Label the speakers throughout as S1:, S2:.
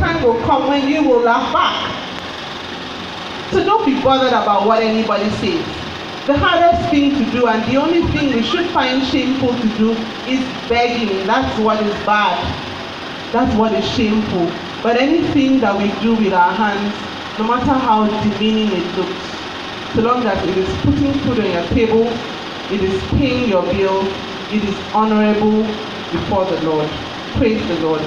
S1: time will come when you will laugh back. So don't be bothered about what anybody says. The hardest thing to do, and the only thing we should find shameful to do, is begging. That's what is bad. That's what is shameful. But anything that we do with our hands, no matter how demeaning it looks, so long as it is putting food on your table, it is paying your bill, it is honorable before the Lord. Praise the Lord.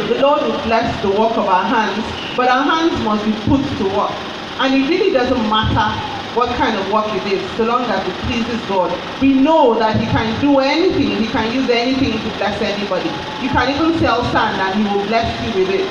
S1: The Lord will bless the work of our hands, but our hands must be put to work. And it really doesn't matter what kind of work it is, so long as it pleases God. We know that He can do anything, He can use anything to bless anybody. You can even sell sand and He will bless you with it.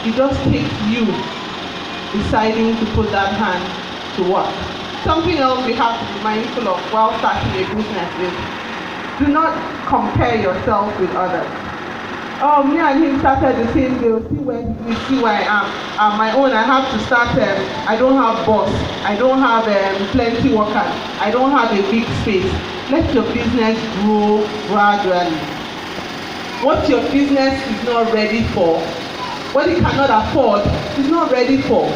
S1: It just takes you deciding to put that hand to work. Something else we have to be mindful of while starting a business is, do not compare yourself with others. Oh, me and him started the same day. See where I am. On my own, I have to start. I don't have boss. I don't have plenty workers. I don't have a big space. Let your business grow gradually. What your business is not ready for, what it cannot afford, is not ready for.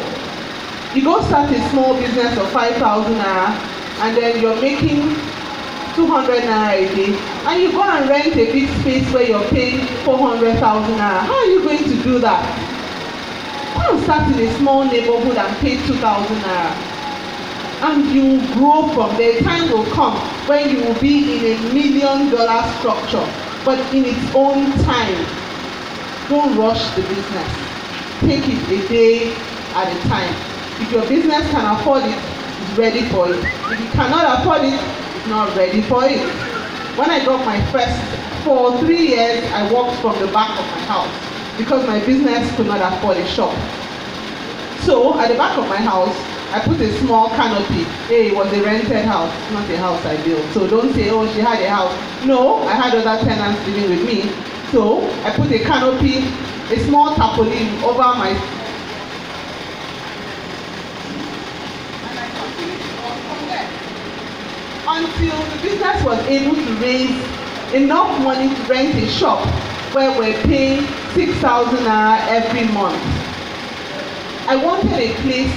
S1: You go start a small business of 5,000 naira, and then you're making 200 naira a day, and you go and rent a big space where you're paying 400,000 naira. How are you going to do that? Go and start in a small neighborhood and pay 2,000 naira, and you will grow from there. Time will come when you will be in $1 million structure, but in its own time. Don't rush the business. Take it a day at a time. If your business can afford it, it's ready for it. If you cannot afford it, not ready for it. When I got my first, for 3 years, I worked from the back of my house because my business could not afford a shop. So at the back of my house, I put a small canopy. Hey, it was a rented house, not a house I built. So don't say, oh, she had a house. No, I had other tenants living with me. So I put a canopy, a small tarpaulin over my until the business was able to raise enough money to rent a shop where we're paying 6,000 naira every month. I wanted a place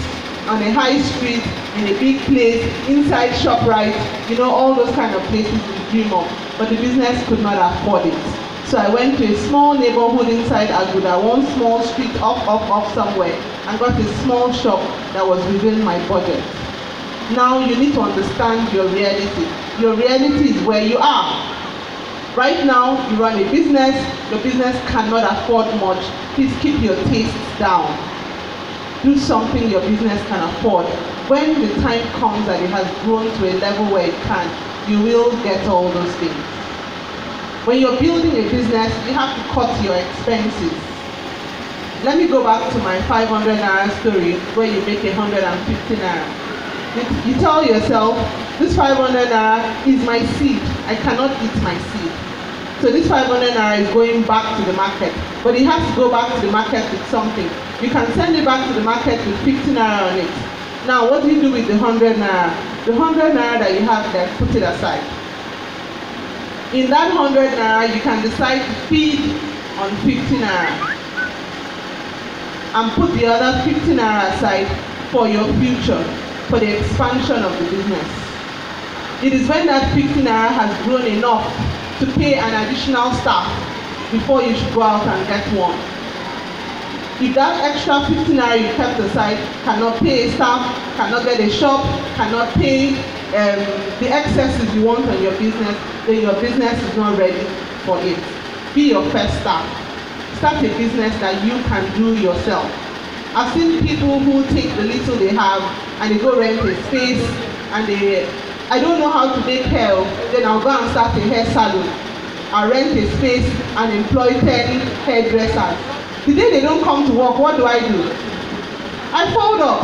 S1: on a high street, in a big place, inside ShopRite, all those kind of places we dream of, but the business could not afford it. So I went to a small neighborhood inside Aguda, one small street off somewhere, and got a small shop that was within my budget. Now you need to understand your reality. Your reality is where you are. Right now, you run a business, your business cannot afford much. Please keep your tastes down. Do something your business can afford. When the time comes that it has grown to a level where it can, you will get all those things. When you're building a business, you have to cut your expenses. Let me go back to my 500 naira story where you make 150 naira. You tell yourself, this 500 naira is my seed. I cannot eat my seed. So this 500 naira is going back to the market. But it has to go back to the market with something. You can send it back to the market with 50 naira on it. Now, what do you do with the 100 naira? The 100 naira that you have there, put it aside. In that 100 naira, you can decide to feed on 50 naira. And put the other 50 naira aside for your future, for the expansion of the business. It is when that 50 naira has grown enough to pay an additional staff before you should go out and get one. If that extra 50 naira you kept aside cannot pay a staff, cannot get a shop, cannot pay the excesses you want on your business, then your business is not ready for it. Be your first staff. Start a business that you can do yourself. I've seen people who take the little they have and they go rent a space and I don't know how to make hair, then I'll go and start a hair salon. I'll rent a space and employ 10 hairdressers. The day they don't come to work, what do? I fold up.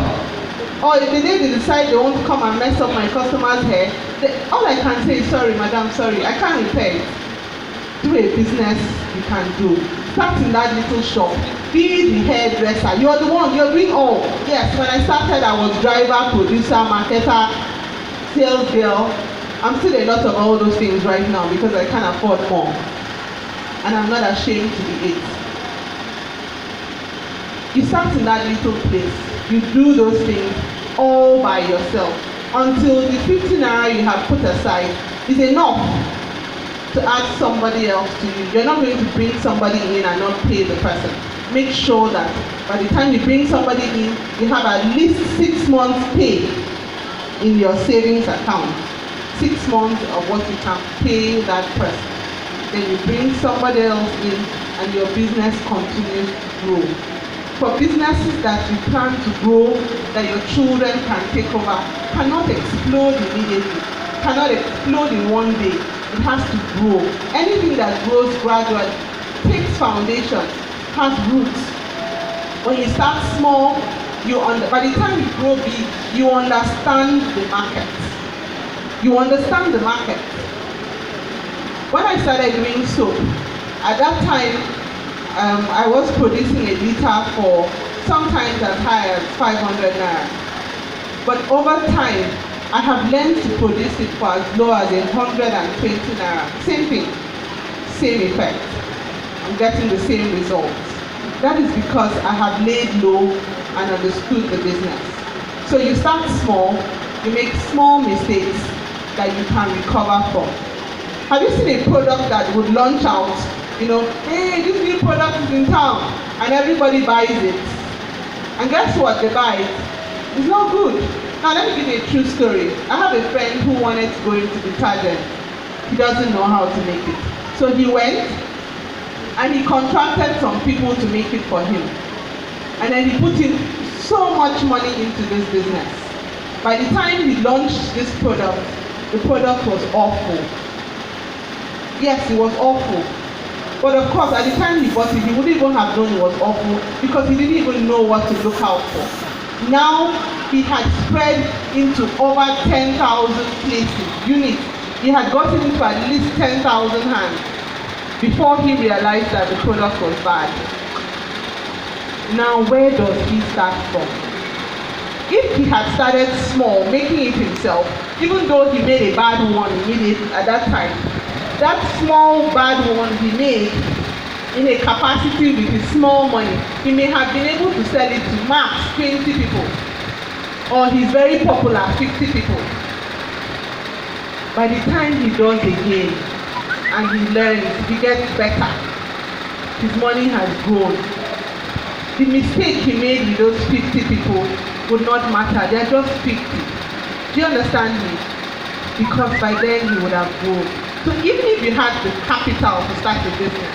S1: Or if the day they decide they want to come and mess up my customer's hair, all I can say is, sorry madam, sorry, I can't repair it. Do a business you can do. Start in that little shop. Be the hairdresser. You're the one, you're doing all. Yes, when I started, I was driver, producer, marketer, sales girl. I'm still a lot of all those things right now because I can't afford more. And I'm not ashamed to be it. You start in that little place. You do those things all by yourself until the 50 naira you have put aside is enough to add somebody else to you. You're not going to bring somebody in and not pay the person. Make sure that by the time you bring somebody in, you have at least 6 months pay in your savings account. 6 months of what you can pay that person. Then you bring somebody else in and your business continues to grow. For businesses that you plan to grow, that your children can take over, cannot explode immediately, cannot explode in one day. It has to grow. Anything that grows gradually takes foundation, has roots. When you start small, by the time you grow big, you understand the market. You understand the market. When I started doing soap, at that time, I was producing a liter for sometimes as high as 500 naira. But over time, I have learned to produce it for as low as 120 naira. Same thing, same effect. I'm getting the same results. That is because I have laid low and understood the business. So you start small, you make small mistakes that you can recover from. Have you seen a product that would launch out? You know, hey, this new product is in town, and everybody buys it. And guess what? They buy it. It's not good. Now let me give you a true story. I have a friend who wanted to go into detergent. He doesn't know how to make it. So he went and he contracted some people to make it for him. And then he put in so much money into this business. By the time he launched this product, the product was awful. Yes, it was awful. But of course, at the time he bought it, he wouldn't even have known it was awful because he didn't even know what to look out for. Now, he had spread into over 10,000 units. He had gotten into at least 10,000 hands before he realized that the product was bad. Now, where does he start from? If he had started small, making it himself, even though he made a bad one immediately at that time, that small bad one he made in a capacity with his small money, he may have been able to sell it to max 20 people, or he's very popular, 50 people. By the time he does again and he learns, he gets better, his money has grown. The mistake he made with those 50 people would not matter, they're just 50. Do you understand me? Because by then he would have grown. So even if you had the capital to start a business,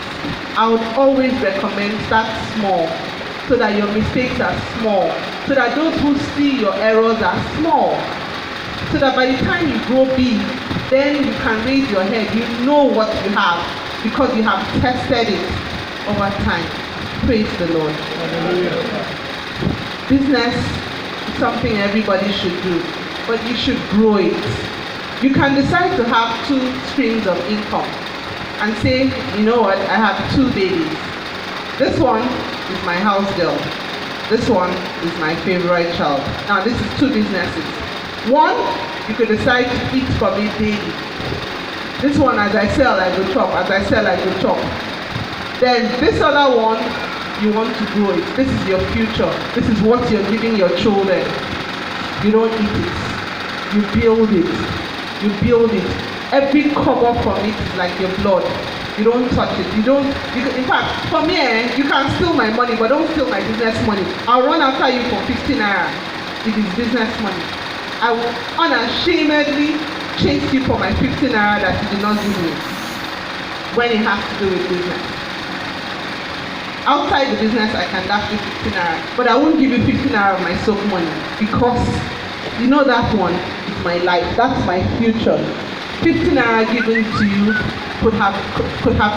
S1: I would always recommend start small so that your mistakes are small, so that those who see your errors are small, so that by the time you grow big, then you can raise your head, you know what you have because you have tested it over time. Praise the Lord. Business is something everybody should do, but you should grow it. You can decide to have 2 streams of income and say, you know what, I have 2 babies. This one is my house girl. This one is my favorite child. Now this is 2 businesses. One, you could decide to eat from it daily. This one, as I sell, I go chop. As I sell, I go chop. Then this other one, you want to grow it. This is your future. This is what you're giving your children. You don't eat it. You build it. You build it. Every cover from it is like your blood. You don't touch it. In fact, for me, you can steal my money, but don't steal my business money. I'll run after you for 15 naira if it's business money. I will unashamedly chase you for my 15 naira that you did not give me when it has to do with business. Outside the business, I can dash you 15 naira, but I won't give you 15 naira of my soap money because you know that one is my life. That's my future. 15 naira given to you could have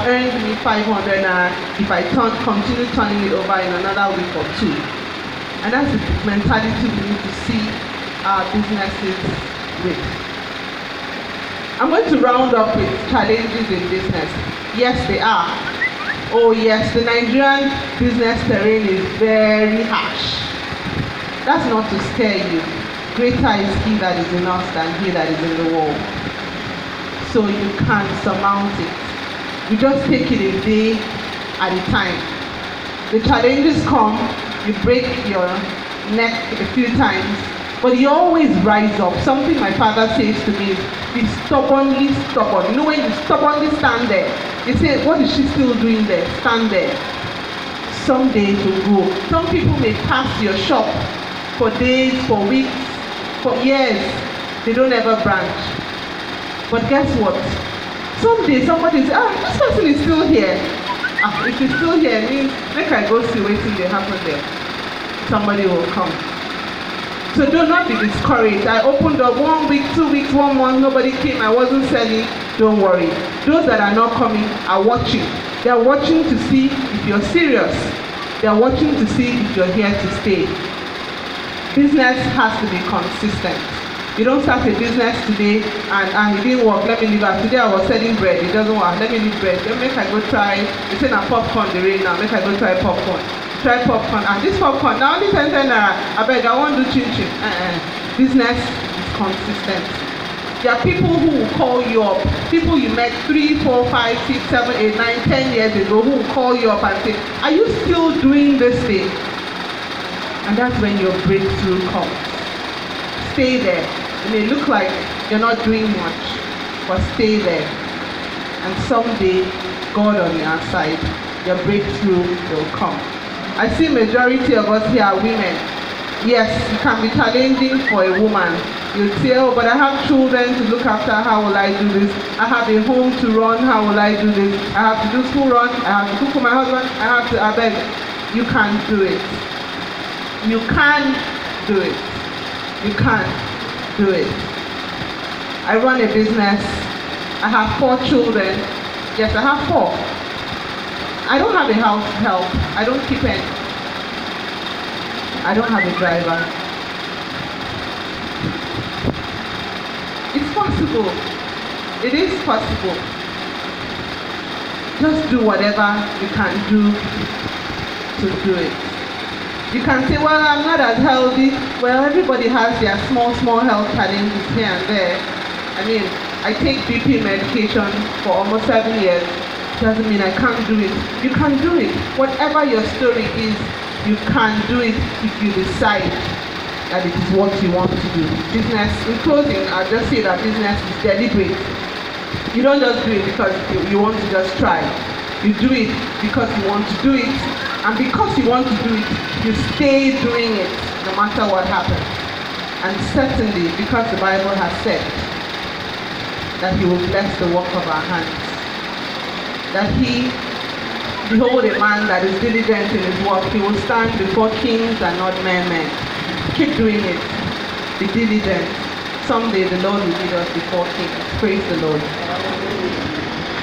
S1: earned me 500 naira if I continue turning it over in another week or 2. And that's the mentality we need to see our businesses with. I'm going to round up with challenges in business. Yes, they are. Oh yes, the Nigerian business terrain is very harsh. That's not to scare you. Greater is he that is in us than he that is in the world. So you can surmount it. You just take it a day at a time. The challenges come, you break your neck a few times, but you always rise up. Something my father says to me is, be stubbornly stubborn. You know, when you stubbornly stand there, you say, what is she still doing there? Stand there. Someday it will go. Some people may pass your shop for days, for weeks, for years. They don't ever branch. But guess what? Someday somebody will say, this person is still here. If it's still here, it means make I go see waiting they happen there. Somebody will come. So do not be discouraged. I opened up 1 week, 2 weeks, 1 month, nobody came, I wasn't selling. Don't worry. Those that are not coming are watching. They are watching to see if you're serious. They are watching to see if you're here to stay. Business has to be consistent. You don't start a business today and it didn't work, let me leave it. Today I was selling bread, it doesn't work, let me leave bread. Then make I go try, they say now popcorn the rain now, make I go try popcorn. Try popcorn, and this popcorn, now only 10 naira, I beg, I want to do chin chin. Business is consistent. There are people who will call you up, people you met 3, 4, 5, 6, 7, 8, 9, 10 years ago who will call you up and say, are you still doing this thing? And that's when your breakthrough comes. Stay there. It may look like you're not doing much, but stay there. And someday, God on your side, your breakthrough will come. I see majority of us here are women. Yes, it can be challenging for a woman. You'd say, oh, but I have children to look after, how will I do this? I have a home to run, how will I do this? I have to do school run, I have to cook for my husband, I beg. You can't do it. You can do it. You can't do it. I run a business. I have 4 children. Yes, I have 4. I don't have a house help. I don't keep any. I don't have a driver. It's possible. It is possible. Just do whatever you can do to do it. You can say, well, I'm not as healthy. Well, everybody has their small health challenges here and there. I mean, I take BP medication for almost 7 years. Doesn't mean I can't do it. You can do it. Whatever your story is, you can do it if you decide that it is what you want to do. Business, in closing, I'll just say that business is deliberate. You don't just do it because you want to just try. You do it because you want to do it. And because you want to do it, you stay doing it no matter what happens. And certainly because the Bible has said that He will bless the work of our hands. That He, behold a man that is diligent in his work, he will stand before kings and not mere men. Keep doing it. Be diligent. Someday the Lord will lead us before kings. Praise the Lord.